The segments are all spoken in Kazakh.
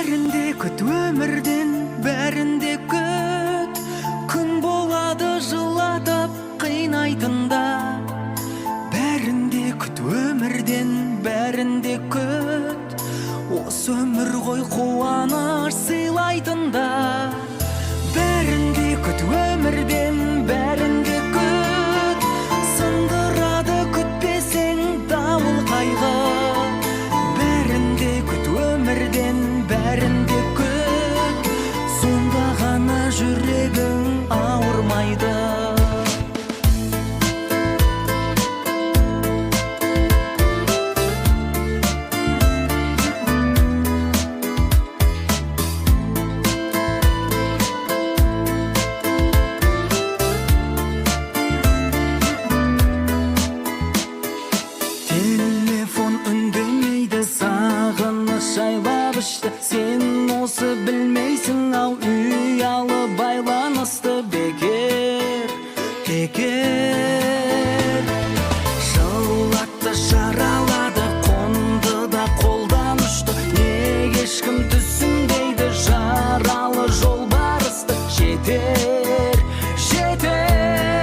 Бәрінде күт өмірден, бәрінде күт. Күн болады жылатып қинайтында. Бәрінде күт өмірден, бәрінде күт. Осы өмір ғой қуаныш сыйлайтында. Бәрінде күт өмірден, бәрінде күт. Сындырады күтпесең дауыл қайғы. Бәрінде күт өмірден, бәрінде күт. Сонда ғана жүрегің ауырмайды. Сен осы білмейсің ау, ұялы байланысты бекер, бекер. Жылатты, жаралады, қонды да қолдан ұшты. Неге ешкім түсінбейді жаралы жолбарысты. Жетер, жетер.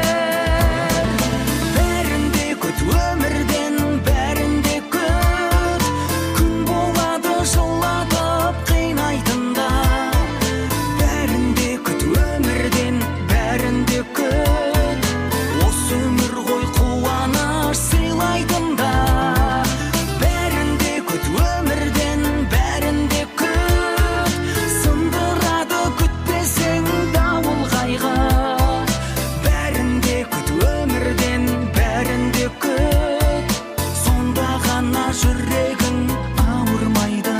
Бәрінде күт өмірден, бәрінде күт. Күн болады жылатып қинайтында. Бәрінде күт өмірден, бәрінде күт. Осы өмір ғой қуаныш сыйлайтында. Бәрінде күт өмірден, бәрінде күт. Сындырады күтпесең дауыл қайғы. Бәрінде күт өмірден, бәрінде күт. Сонда ғана жүрегің ауырмайды.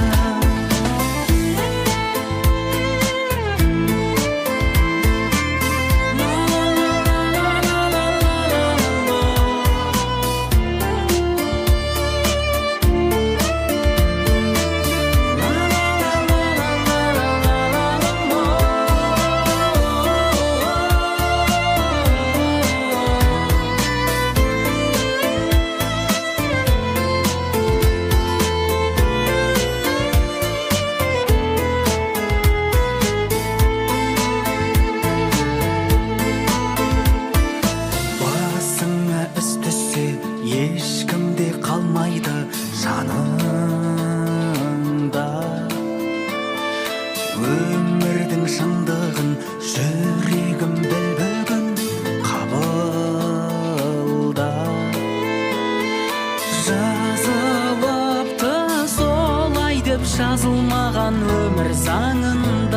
Басыңа іс түссе, ешкімде қалмайды жанында. Өмірдің шындығын жүрегім біл бүгін қабылда. Жазылыпты солай деп жазылмаған өмір заңында.